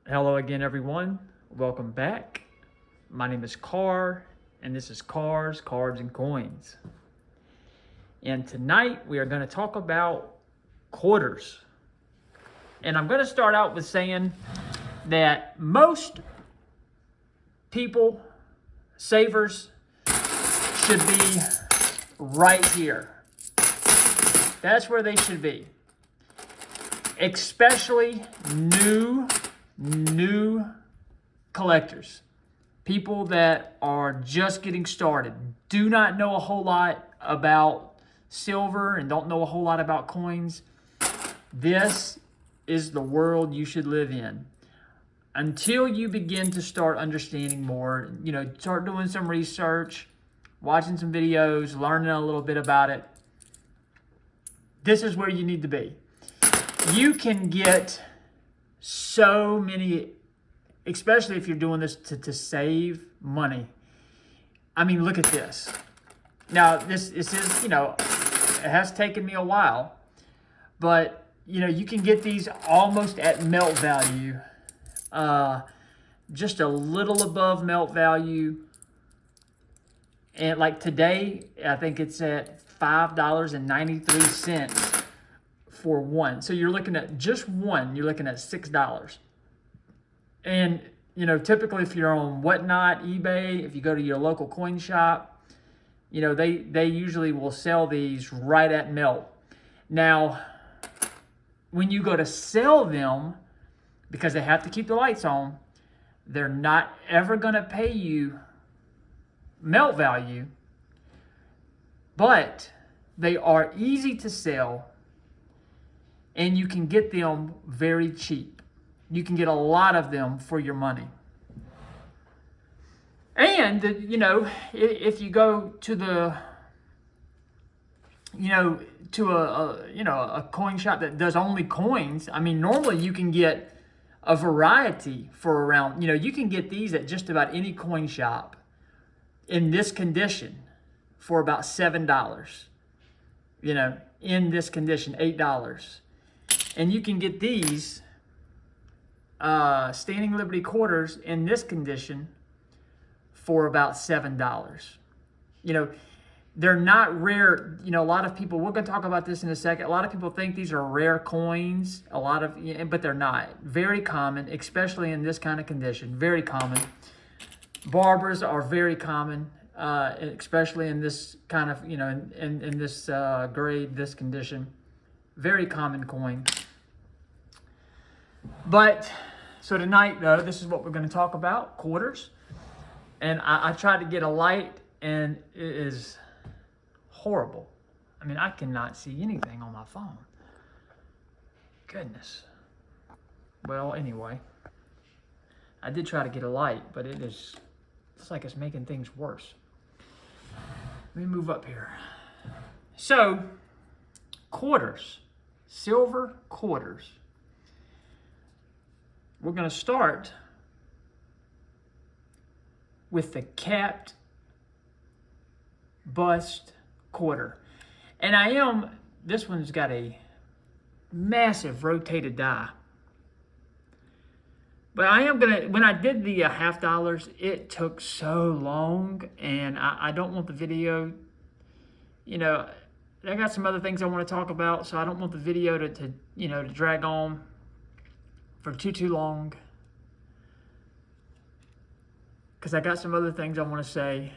Hello again, everyone. Welcome back. My name is Carr, and this is Cars, Cards, and Coins. And tonight we are going to talk about quarters. And I'm going to start out with saying that most people, savers, should be right here. That's where they should be. Especially new collectors, people that are just getting started, do not know a whole lot about silver and don't know a whole lot about coins. This is the world you should live in. Until you begin to start understanding more, start doing some research, watching some videos, learning a little bit about it. This is where you need to be. You can get so many, especially if you're doing this to save money. I mean, look at this. Now, this is, it has taken me a while, but, you can get these almost at melt value, just a little above melt value. And like today, I think it's at $5.93 for one. So you're looking at just one, you're looking at $6. And, typically if you're on Whatnot, eBay, if you go to your local coin shop, they usually will sell these right at melt. Now, when you go to sell them, because they have to keep the lights on, they're not ever going to pay you melt value, but they are easy to sell. And you can get them very cheap. You can get a lot of them for your money. And, if you go to the, to a coin shop that does only coins, I mean, normally you can get a variety for around, you can get these at just about any coin shop in this condition for about $7. In this condition, $8. And you can get these Standing Liberty quarters in this condition for about $7. They're not rare. A lot of people, we're going to talk about this in a second. A lot of people think these are rare coins, but they're not. Very common, especially in this kind of condition. Very common. Barbers are very common, especially in this kind of, in this grade, this condition. Very common coin. But, so tonight, though, this is what we're going to talk about, quarters. And I tried to get a light, and it is horrible. I mean, I cannot see anything on my phone. Goodness. Well, anyway, I did try to get a light, but it's like it's making things worse. Let me move up here. So, quarters, silver quarters. We're going to start with the capped bust quarter. And this one's got a massive rotated die. But I am going to, when I did the half dollars, it took so long, and I don't want the video, I got some other things I want to talk about, so I don't want the video to drag on for too long, because I got some other things I want to say.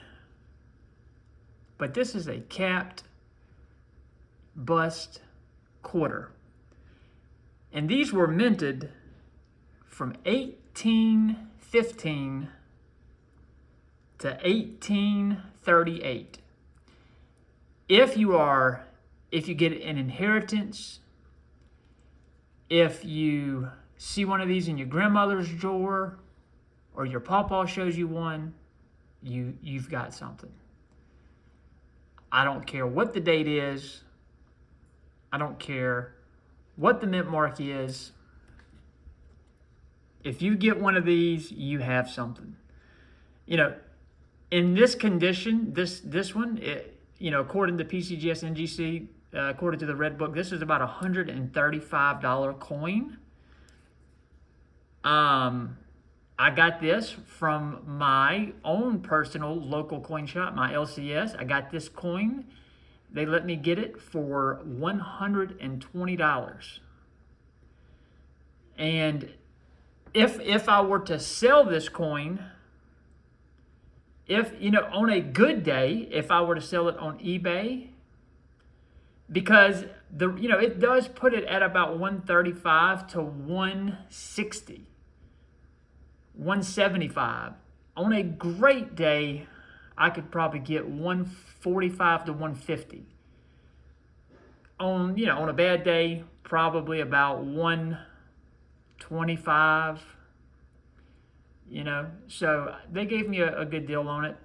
But this is a capped bust quarter. And these were minted from 1815 to 1838. If you get an inheritance, if you see one of these in your grandmother's drawer, or your pawpaw shows you one, you've got something. I don't care what the date is. I don't care what the mint mark is. If you get one of these, you have something. In this condition, this one, according to PCGS NGC, according to the Red Book, this is about $135 coin. I got this from my own personal local coin shop, my LCS. I got this coin. They let me get it for $120. And if I were to sell this coin, if, on a good day, if I were to sell it on eBay, because it does put it at about 135 to 160, 175. On a great day, I could probably get 145 to 150. On a bad day, probably about 125. So they gave me a good deal on it.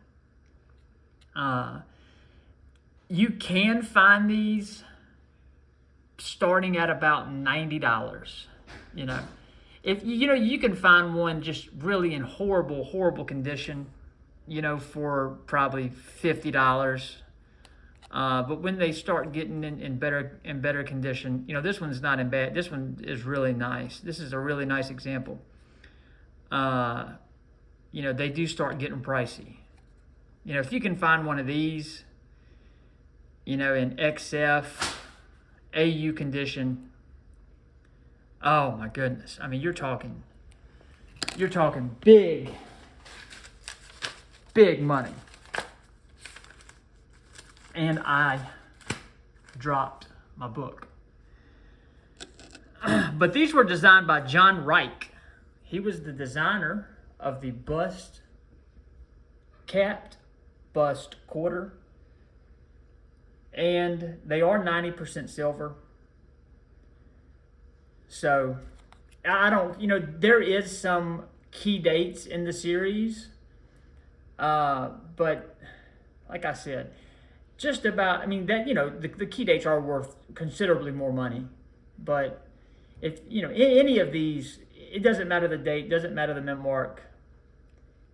You can find these starting at about $90. If you can find one just really in horrible condition, for probably $50. But when they start getting in better condition, this one's not in bad. This one is really nice. This is a really nice example. They do start getting pricey. If you can find one of these, in XF, AU condition, oh my goodness. I mean, you're talking big money. And I dropped my book. But these were designed by John Reich. He was the designer of the capped bust quarter. And they are 90% silver. So, there is some key dates in the series. But, like I said, just about, the key dates are worth considerably more money. But, if, any of these, it doesn't matter the date, doesn't matter the mint mark.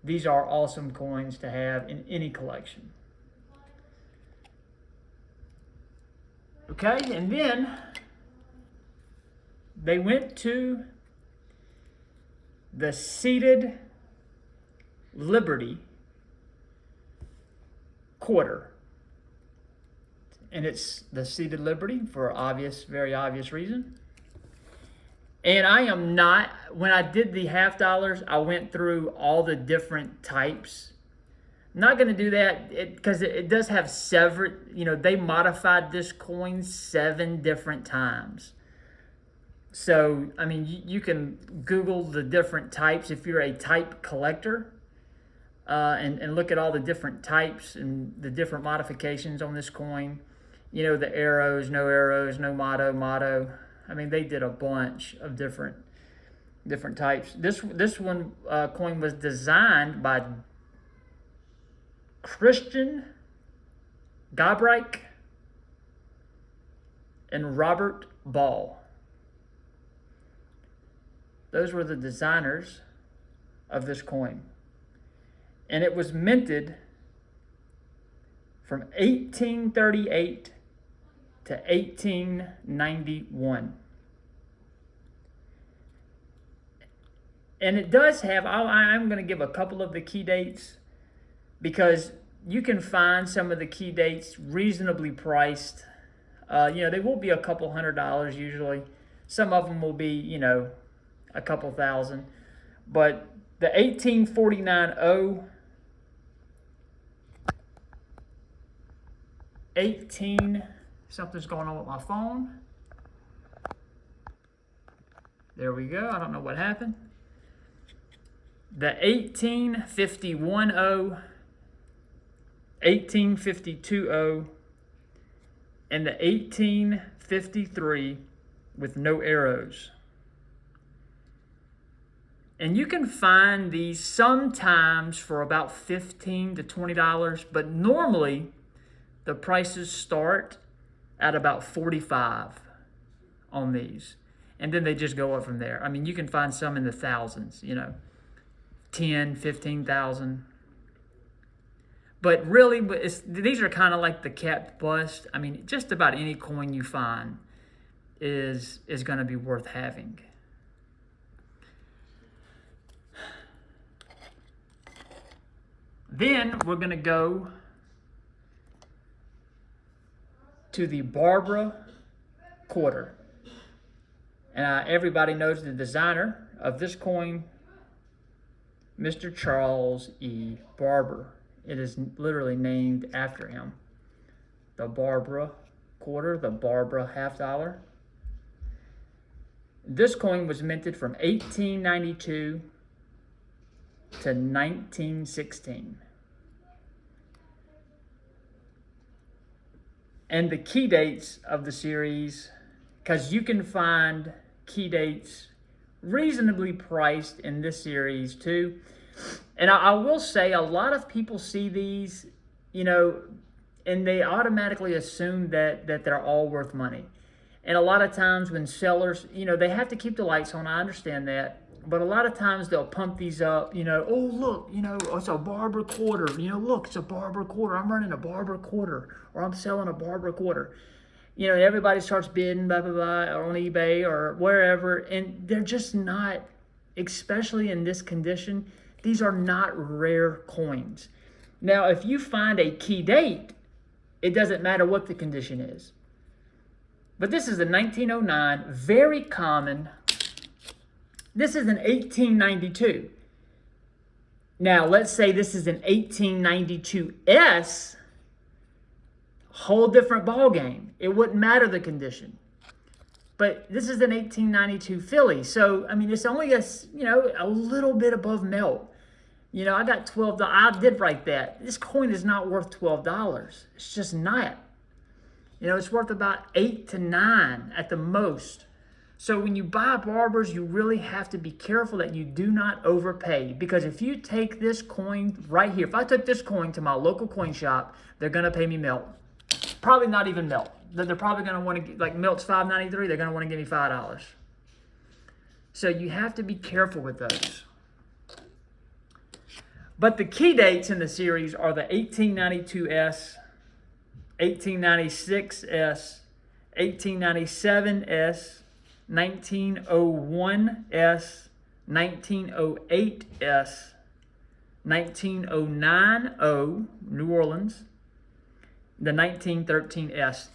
These are awesome coins to have in any collection. Okay, and then they went to the seated Liberty quarter. And it's the seated Liberty for very obvious reason. And I am not, when I did the half dollars, I went through all the different types. I'm not going to do that because it does have several, they modified this coin 7 different times. So, you can Google the different types if you're a type collector and look at all the different types and the different modifications on this coin. The arrows, no motto. They did a bunch of different types. This one coin was designed by Christian Gabreich and Robert Ball. Those were the designers of this coin. And it was minted from 1838 to 1891. And it does have, I'm going to give a couple of the key dates because you can find some of the key dates reasonably priced. They will be a couple $100 usually. Some of them will be, a couple thousand. But the 1849 something's going on with my phone. There we go. I don't know what happened. The 1851 1852 and the 1853 with no arrows. And you can find these sometimes for about $15 to $20, but normally the prices start at about $45 on these. And then they just go up from there. You can find some in the thousands, 10, 15,000. But really, these are kind of like the capped bust. Just about any coin you find is going to be worth having. Then we're going to go to the Barber quarter. And everybody knows the designer of this coin, Mr. Charles E. Barber. It is literally named after him. The Barber quarter, the Barber $50. This coin was minted from 1892 to 1916. And the key dates of the series, because you can find key dates reasonably priced in this series too. And I will say a lot of people see these, you know, and they automatically assume that they're all worth money. And a lot of times when sellers, you know, they have to keep the lights on. I understand that. But a lot of times they'll pump these up, you know, oh, look, you know, it's a Barber quarter. You know, look, it's a Barber quarter. I'm running a Barber quarter, or I'm selling a Barber quarter. You know, everybody starts bidding, blah, blah, blah, on eBay or wherever. And they're just not, especially in this condition, these are not rare coins. Now, if you find a key date, it doesn't matter what the condition is. But this is a 1909, very common. This is an 1892. Now, let's say this is an 1892S, whole different ball game. It wouldn't matter the condition. But this is an 1892 Philly. So, I mean, it's only a little bit above melt. You know, I got $12. I did write that. This coin is not worth $12. It's just not. You know, it's worth about 8 to 9 at the most. So when you buy Barbers, you really have to be careful that you do not overpay. Because if you take this coin right here, if I took this coin to my local coin shop, they're going to pay me melt. Probably not even melt. They're probably going to want to, like melt's $5.93, they're going to want to give me $5. So you have to be careful with those. But the key dates in the series are the 1892S, 1896S, 1897S, 1901S, 1908S, 1909 New Orleans, the 1913S.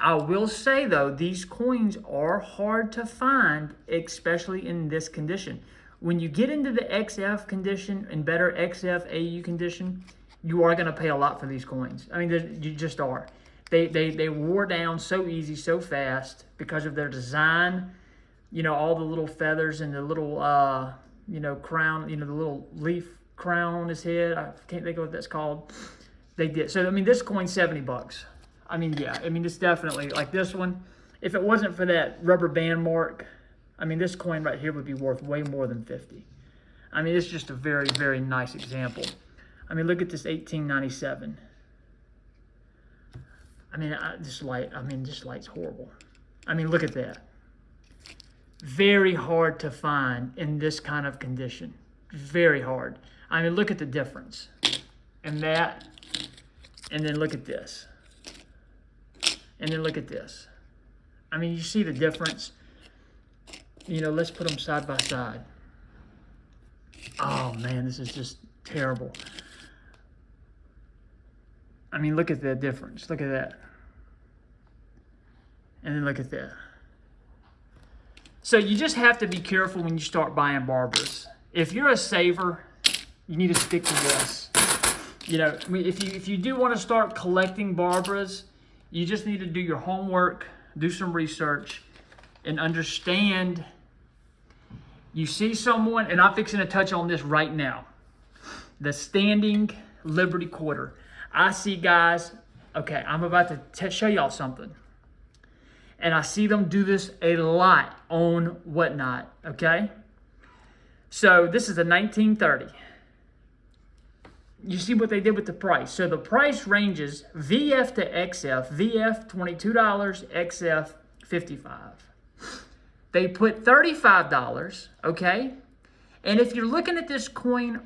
I will say though, these coins are hard to find, especially in this condition. When you get into the XF condition and better XF AU condition, you are going to pay a lot for these coins. I mean, you just are. They wore down so easy, so fast because of their design. You know, all the little feathers and the little, crown, the little leaf crown on his head. I can't think of what that's called. They did. So, I mean, this coin's $70. I mean, yeah. I mean, it's definitely, like this one, if it wasn't for that rubber band mark, I mean, this coin right here would be worth way more than $50. I mean, it's just a very, very nice example. I mean, look at this 1897. I mean, this light's horrible. I mean, look at that. Very hard to find in this kind of condition. Very hard. I mean, look at the difference. And that, and then look at this. And then look at this. I mean, you see the difference. You know, let's put them side by side. Oh, man, this is just terrible. I mean, look at the difference. Look at that. And then look at that. So you just have to be careful when you start buying Barbers. If you're a saver, you need to stick to this. You know, if you do want to start collecting Barbers, you just need to do your homework, do some research, and understand. You see someone, and I'm fixing to touch on this right now. The standing Liberty quarter. I see guys, okay, I'm about to show y'all something. And I see them do this a lot on Whatnot, okay? So this is a 1930. You see what they did with the price. So the price ranges VF to XF. VF, $22, XF, $55. They put $35, okay? And if you're looking at this coin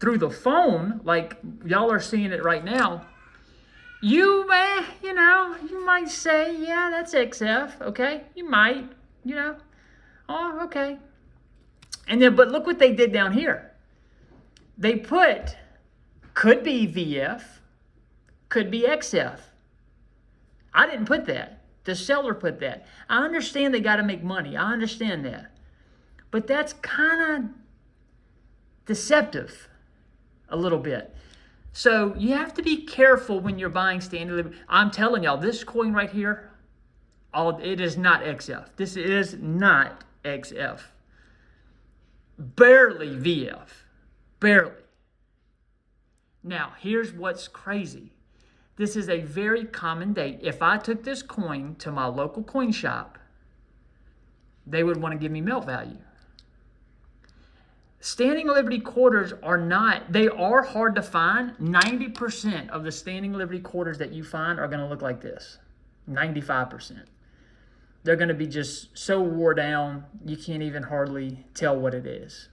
through the phone, like y'all are seeing it right now, you might say, yeah, that's XF, okay? You might, oh, okay. And then, but look what they did down here. They put Could be VF, could be XF. I didn't put that. The seller put that. I understand they got to make money. I understand that. But that's kind of deceptive a little bit. So you have to be careful when you're buying standing liberty. I'm telling y'all, this coin right here, it is not XF. This is not XF. Barely VF. Barely. Now, here's what's crazy. This is a very common date. If I took this coin to my local coin shop, they would want to give me melt value. Standing Liberty quarters they are hard to find. 90% of the Standing Liberty quarters that you find are going to look like this. 95%. They're going to be just so wore down, you can't even hardly tell what it is.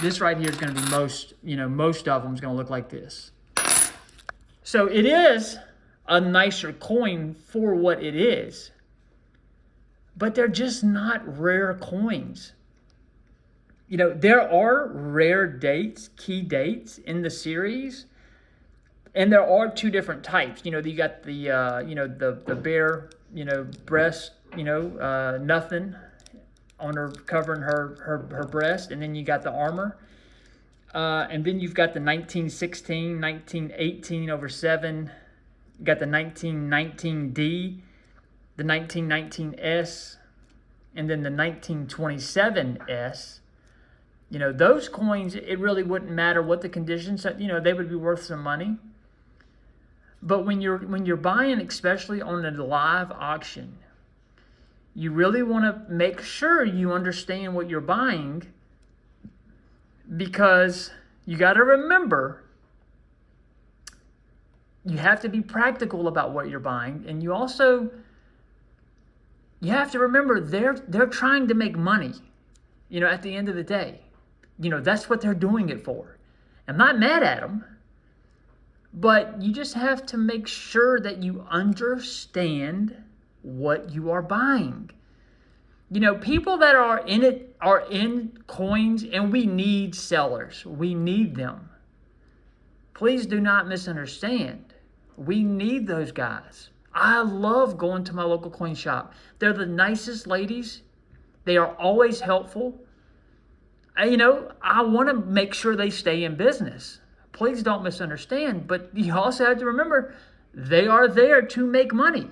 This right here is going to be most of them is going to look like this. So it is a nicer coin for what it is, but they're just not rare coins. There are rare dates, key dates in the series, and there are two different types. You got the bare, breast, nothing on her, covering her breast, and then you got the armor. And then you've got the 1916, 1918 over 7. You got the 1919D, the 1919S, and then the 1927S. Those coins, it really wouldn't matter what the conditions, they would be worth some money. But when you're buying, especially on a live auction, you really want to make sure you understand what you're buying, because you got to remember, you have to be practical about what you're buying, and you have to remember they're trying to make money. At the end of the day, that's what they're doing it for. I'm not mad at them, but you just have to make sure that you understand what you are buying. People that are in it are in coins, and we need sellers. We need them. Please do not misunderstand. We need those guys. I love going to my local coin shop. They're the nicest ladies. They are always helpful. I want to make sure they stay in business. Please don't misunderstand. But you also have to remember, they are there to make money.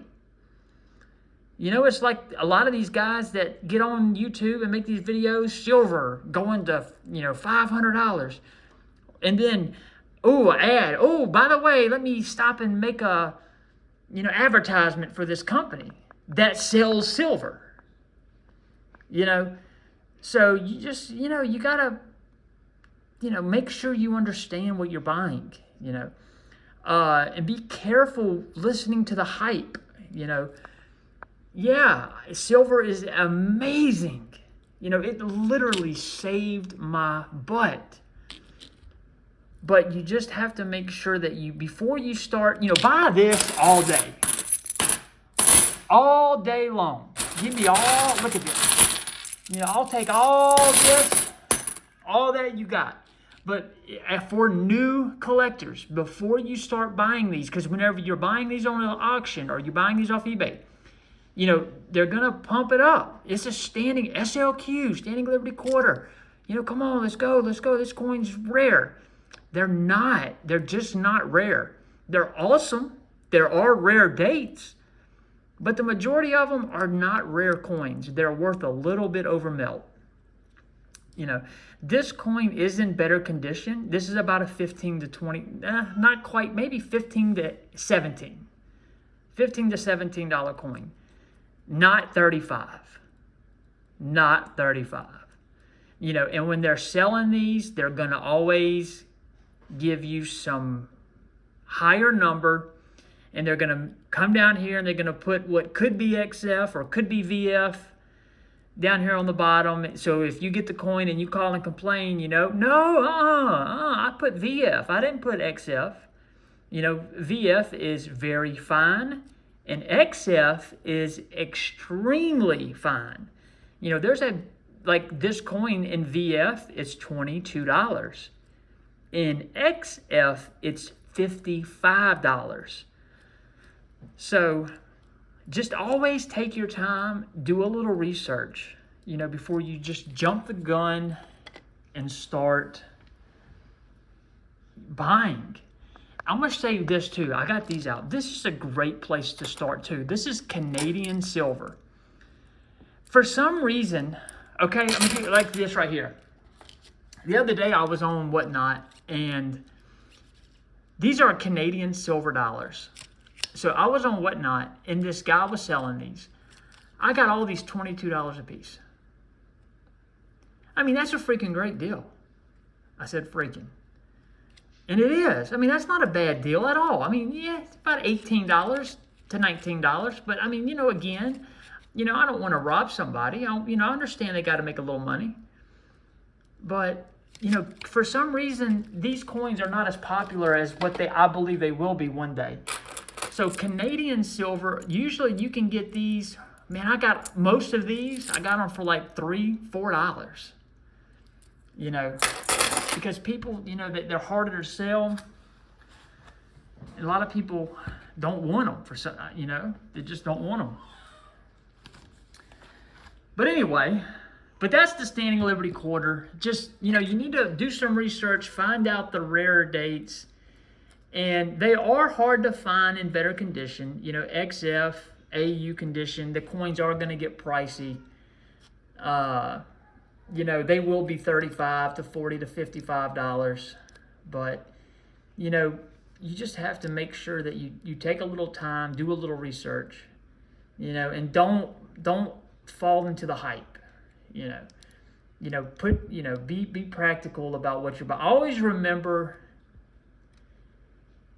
It's like a lot of these guys that get on YouTube and make these videos, silver going to, $500. And then, ad. By the way, let me stop and make a, advertisement for this company that sells silver. So you just, you got to, make sure you understand what you're buying, and be careful listening to the hype, Yeah, silver is amazing. It literally saved my butt. But you just have to make sure that before you start, buy this all day. All day long. Give me all, look at this. I'll take all this, all that you got. But for new collectors, before you start buying these, because whenever you're buying these on an auction or you're buying these off eBay, they're going to pump it up. It's a standing SLQ, Standing Liberty quarter. Come on, let's go. This coin's rare. They're not. They're just not rare. They're awesome. There are rare dates. But the majority of them are not rare coins. They're worth a little bit over melt. This coin is in better condition. This is about a 15 to 20, not quite, maybe 15 to 17. $15 to $17 coin. Not 35. Not 35. And when they're selling these, they're going to always give you some higher number, and they're going to come down here and they're going to put what could be XF or could be VF down here on the bottom. So if you get the coin and you call and complain, I put VF. I didn't put XF. VF is very fine, and XF is extremely fine. There's like this coin in VF is $22. In XF, it's $55. So just always take your time, do a little research, before you just jump the gun and start buying. I'm going to say this too. I got these out. This is a great place to start too. This is Canadian silver. For some reason, okay, I'm going to do it like this right here. The other day I was on Whatnot, and these are Canadian silver dollars. So I was on Whatnot, and this guy was selling these. I got all these $22 a piece. I mean, that's a freaking great deal. I said freaking. And it is. I mean, that's not a bad deal at all. I mean, yeah, it's about $18 to $19. But, I mean, again, I don't want to rob somebody. I understand they got to make a little money. But, for some reason, these coins are not as popular as what I believe they will be one day. So Canadian silver, usually you can get these. Man, I got most of these. I got them for like $3, $4. Because people, they're harder to sell. And a lot of people don't want them for some, they just don't want them. But anyway, that's the Standing Liberty Quarter. Just, you need to do some research, find out the rarer dates. And they are hard to find in better condition. XF, AU condition, the coins are going to get pricey. They will be $35 to $40 to $55. But, you just have to make sure that you take a little time, do a little research, and don't fall into the hype, be practical about what you're buying. Always remember,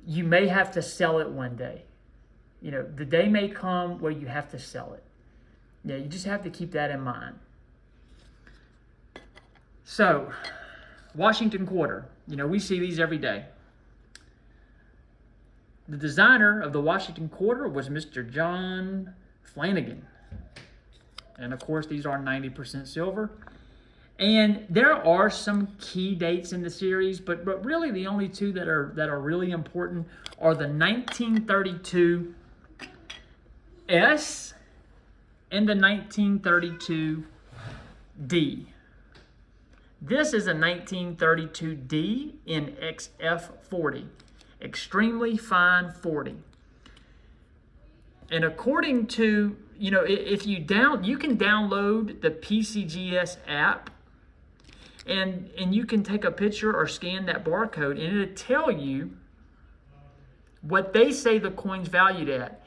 you may have to sell it one day. The day may come where you have to sell it. You just have to keep that in mind. So, Washington Quarter. We see these every day. The designer of the Washington Quarter was Mr. John Flanagan. And of course, these are 90% silver. And there are some key dates in the series, but really the only two that are really important are the 1932 S and the 1932 D. This is a 1932 D in XF40, extremely fine 40. And according to, if you can download the PCGS app. And you can take a picture or scan that barcode, and it'll tell you what they say the coin's valued at.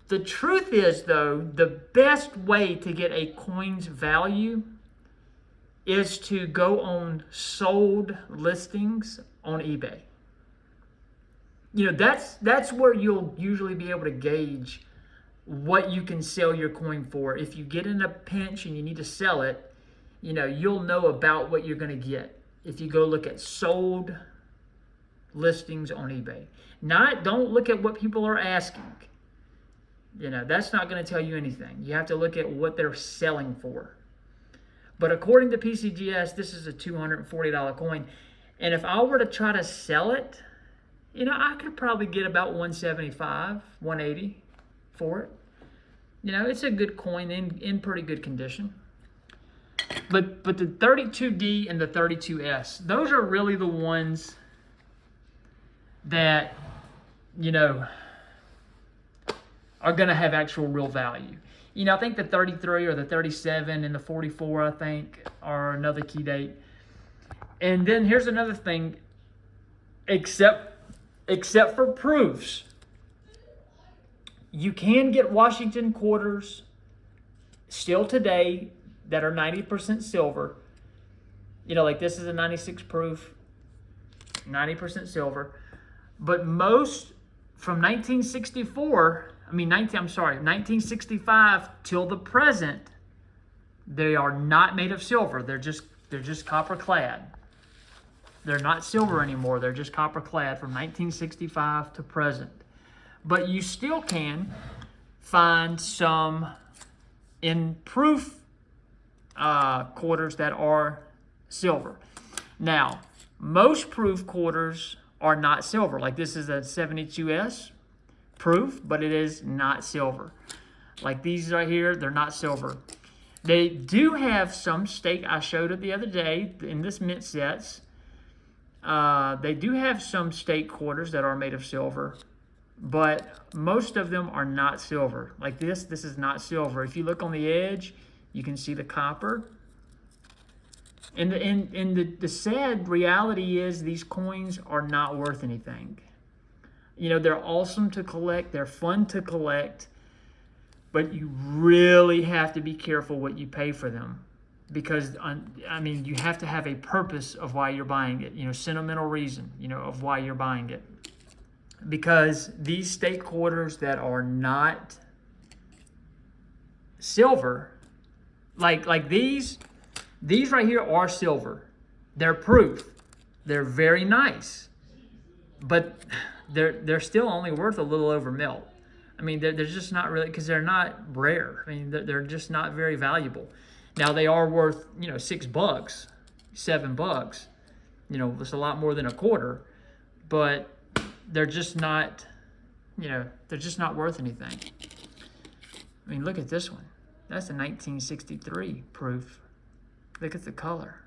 The truth is, though, the best way to get a coin's value is to go on sold listings on eBay. That's where you'll usually be able to gauge what you can sell your coin for. If you get in a pinch and you need to sell it, you'll know about what you're going to get if you go look at sold listings on eBay. Don't look at what people are asking. That's not going to tell you anything. You have to look at what they're selling for. But according to PCGS, this is a $240 coin. And if I were to try to sell it, I could probably get about $175, $180 for it. It's a good coin in pretty good condition. But the 32D and the 32S, those are really the ones that, are going to have actual real value. I think the 33 or the 37 and the 44, I think, are another key date. And then here's another thing, except for proofs, you can get Washington quarters still today that are 90% silver. Like this is a 96 proof, 90% silver. But most from 1965 till the present, they are not made of silver. They're just copper clad. They're not silver anymore. They're just copper clad from 1965 to present. But you still can find some in proof quarters that are silver. Now, Most proof quarters are not silver. Like this is a 72S proof, but it is not silver. Like these right here, they're not silver. They do have some stake. I showed it the other day in this mint sets. They do have some stake quarters that are made of silver, but most of them are not silver. Like this is not silver. If you look on the edge, you can see the copper. And the sad reality is these coins are not worth anything. You know, they're awesome to collect. They're fun to collect. But you really have to be careful what you pay for them. Because, I mean, you have to have a purpose of why you're buying it. You know, sentimental reason, you know, of why you're buying it. Because these stake quarters that are not silver, like these right here are silver. They're proof. They're very nice. But they're still only worth a little over mil. I mean, they're just not really, because they're not rare. I mean, they're just not very valuable. Now, they are worth, you know, $6, $7. You know, it's a lot more than a quarter. But they're just not, you know, they're just not worth anything. I mean, look at this one. That's a 1963 proof. Look at the color.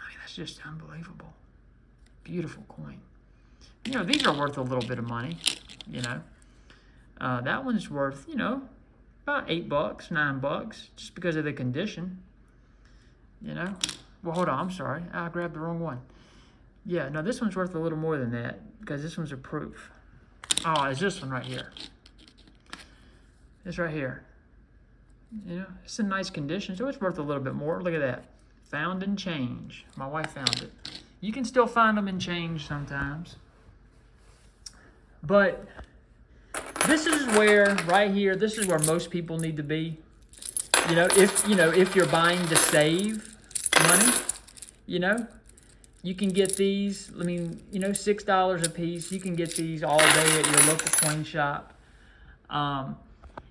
I mean, that's just unbelievable. Beautiful coin. You know, these are worth a little bit of money, you know. That one's worth, you know, about $8, $9, just because of the condition, you know. Well, hold on, I'm sorry. I grabbed the wrong one. Yeah, no, this one's worth a little more than that, because this one's a proof. Oh, it's this one right here. This right here. You know, it's in nice condition, so it's worth a little bit more. Look at that. Found in change. My wife found it. You can still find them in change sometimes. But this is where, right here, this is where most people need to be. You know, if you're buying to save money, you know, you can get these, I mean, you know, $6 a piece. You can get these all day at your local coin shop.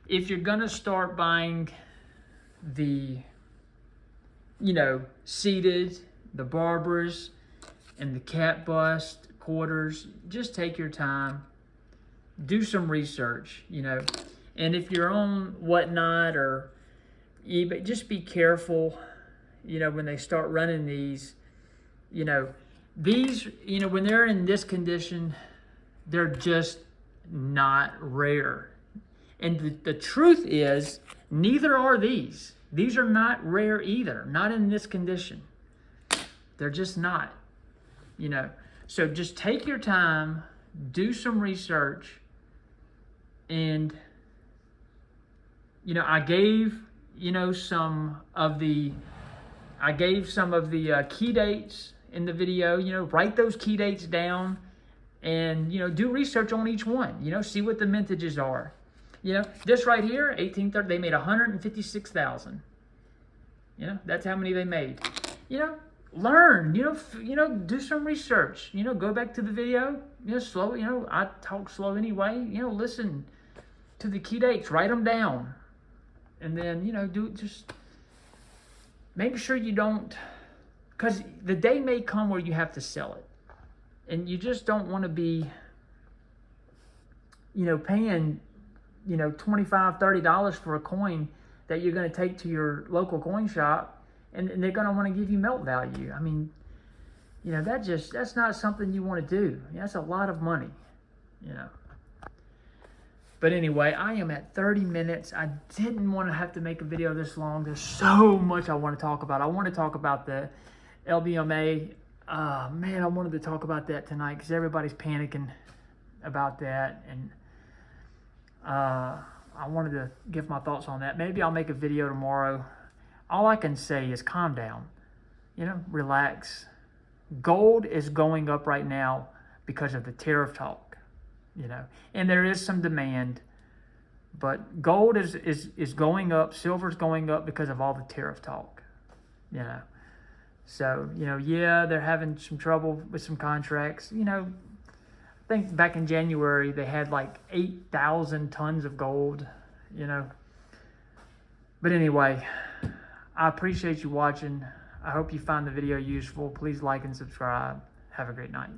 If you're going to start buying the, you know, seated, the Barbers, and the cat bust quarters, just take your time. Do some research, you know. And if you're on Whatnot or eBay, just be careful, you know, when they start running these, you know, these, you know, when they're in this condition, they're just not rare. And the truth is, neither are these. These are not rare either, not in this condition. They're just not, you know. So just take your time, do some research, and, you know, I gave some of the key dates in the video. You know, write those key dates down, and, you know, do research on each one. You know, see what the mintages are. You know, this right here, 1830, they made 156,000. You know, that's how many they made. You know, learn. You know, do some research. You know, go back to the video. You know, slow. You know, I talk slow anyway. You know, listen to the key dates. Write them down, and then, you know, just make sure you don't, because the day may come where you have to sell it, and you just don't want to be, you know, paying, you know, $25, $30 for a coin that you're going to take to your local coin shop, and they're going to want to give you melt value. I mean, you know, that's not something you want to do. That's a lot of money, you know. But anyway, I am at 30 minutes. I didn't want to have to make a video this long. There's so much I want to talk about. I want to talk about the LBMA. Man, I wanted to talk about that tonight because everybody's panicking about that, and I wanted to give my thoughts on that. Maybe I'll make a video tomorrow. All I can say is calm down. You know, relax. Gold is going up right now because of the tariff talk, you know, and there is some demand, but gold is going up. Silver's going up because of all the tariff talk, you know. So, you know, yeah, they're having some trouble with some contracts. You know, I think back in January, they had like 8,000 tons of gold, you know. But anyway, I appreciate you watching. I hope you find the video useful. Please like and subscribe. Have a great night.